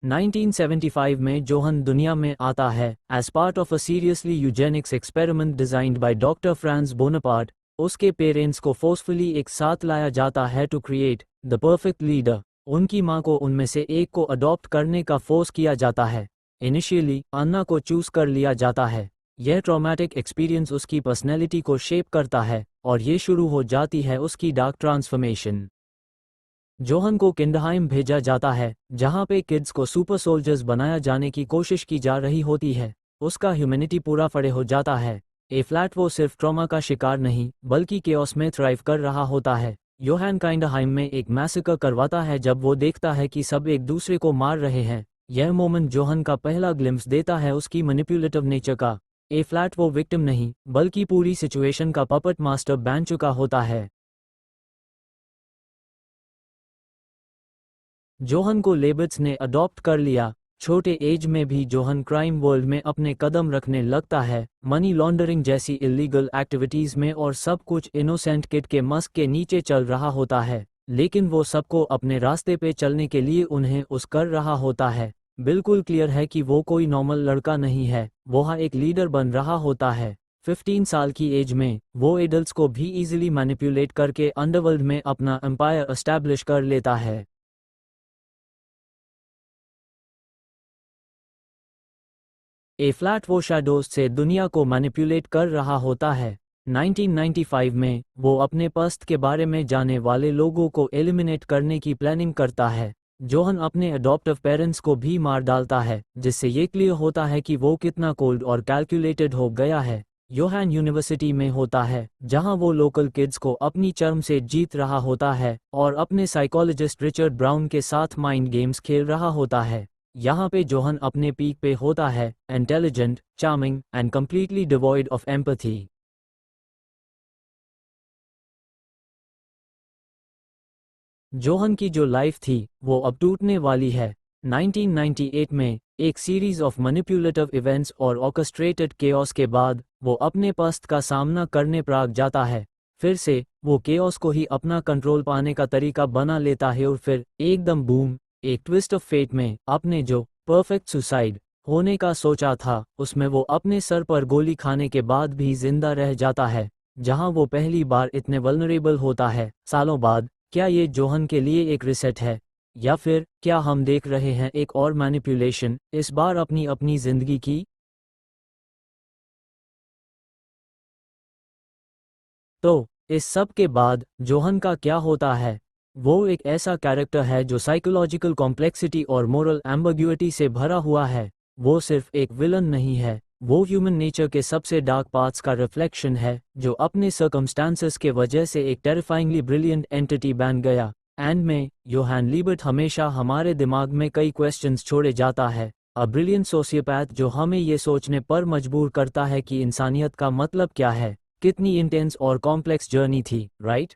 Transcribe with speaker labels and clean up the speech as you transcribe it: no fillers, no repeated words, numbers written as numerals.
Speaker 1: 1975 में जोहन दुनिया में आता है as part of a seriously eugenics experiment designed by doctor France Bonaparte. उसके पेरेंट्स को फोर्सफुली एक साथ लाया जाता है to create the perfect leader. उनकी मां को उनमें से एक को अडॉप्ट करने का फोर्स किया जाता है। इनिशियली अन्ना को चूज कर लिया जाता है। यह ट्रॉमेटिक एक्सपीरियंस उसकी पर्सनैलिटी को शेप करता है और ये शुरू हो जाती है उसकी डार्क ट्रांसफॉर्मेशन। जोहन को किंडहाइम भेजा जाता है जहां पे किड्स को सुपर सोल्जर्स बनाया जाने की कोशिश की जा रही होती है। उसका ह्यूमैनिटी पूरा फड़े हो जाता है। ए फ्लैट वो सिर्फ ट्रॉमा का शिकार नहीं बल्कि केओस में थ्राइव कर रहा होता है। योहान किंडहाइम में एक मैसेकर करवाता है जब वो देखता है कि सब एक दूसरे को मार रहे हैं। यह मोमेंट जोहन का पहला ग्लिम्स देता है उसकी मैनिपुलेटिव नेचर का। ए फ्लैट वो विक्टिम नहीं बल्कि पूरी सिचुएशन का पपट मास्टर बन चुका होता है। जोहन को लेबिट्स ने अडॉप्ट कर लिया। छोटे एज में भी जोहन क्राइम वर्ल्ड में अपने कदम रखने लगता है, मनी लॉन्ड्रिंग जैसी इलीगल एक्टिविटीज में, और सब कुछ इनोसेंट किड के मस्क के नीचे चल रहा होता है। लेकिन वो सबको अपने रास्ते पे चलने के लिए उन्हें उस कर रहा होता है। बिल्कुल क्लियर है कि वो कोई नॉर्मल लड़का नहीं है, वो एक लीडर बन रहा होता है। 15 साल की एज में वो एडल्ट्स को भी इजीली मैनिपुलेट करके अंडरवर्ल्ड में अपना एम्पायर एस्टैब्लिश कर लेता है। ए फ्लैट वो शैडोज से दुनिया को मैनिपुलेट कर रहा होता है। 1995 में वो अपने पस्त के बारे में जाने वाले लोगों को एलिमिनेट करने की प्लानिंग करता है। जोहन अपने अडॉप्टिव पेरेंट्स को भी मार डालता है, जिससे ये क्लियर होता है कि वो कितना कोल्ड और कैलकुलेटेड हो गया है। योहान यूनिवर्सिटी में होता है जहां वो लोकल किड्स को अपनी चर्म से जीत रहा होता है और अपने साइकोलॉजिस्ट रिचर्ड ब्राउन के साथ माइंड गेम्स खेल रहा होता है। यहाँ पे जोहन अपने पीक पे होता है, intelligent, charming and completely devoid of empathy. Johan की जो लाइफ थी वो अब टूटने वाली है। 1998 में एक सीरीज ऑफ मैनिपुलेटिव इवेंट्स और ऑर्केस्ट्रेटेड केओस के बाद वो अपने पस्त का सामना करने प्राग जाता है। फिर से वो केओस को ही अपना कंट्रोल पाने का तरीका बना लेता है और फिर एकदम बूम, एक ट्विस्ट ऑफ फेट में अपने जो परफेक्ट सुसाइड होने का सोचा था उसमें वो अपने सर पर गोली खाने के बाद भी जिंदा रह जाता है। जहां वो पहली बार इतने वल्नरेबल होता है सालों बाद। क्या ये जोहन के लिए एक रिसेट है, या फिर क्या हम देख रहे हैं एक और मैनिपुलेशन, इस बार अपनी अपनी जिंदगी की? तो इस सब के बाद जोहन का क्या होता है? वो एक ऐसा कैरेक्टर है जो साइकोलॉजिकल कॉम्प्लेक्सिटी और मोरल एम्बिग्युइटी से भरा हुआ है। वो सिर्फ एक विलन नहीं है, वो ह्यूमन नेचर के सबसे डार्क पार्ट्स का रिफ्लेक्शन है, जो अपने सर्कमस्टांसेस के वजह से एक टेरिफाइंगली ब्रिलियंट एंटिटी बन गया। एंड में योहान लीबर्ट हमेशा हमारे दिमाग में कई क्वेश्चंस छोड़े जाता है। अ ब्रिलियंट सोशियोपैथ जो हमें ये सोचने पर मजबूर करता है कि इंसानियत का मतलब क्या है। कितनी इंटेंस और कॉम्प्लेक्स जर्नी थी, राइट?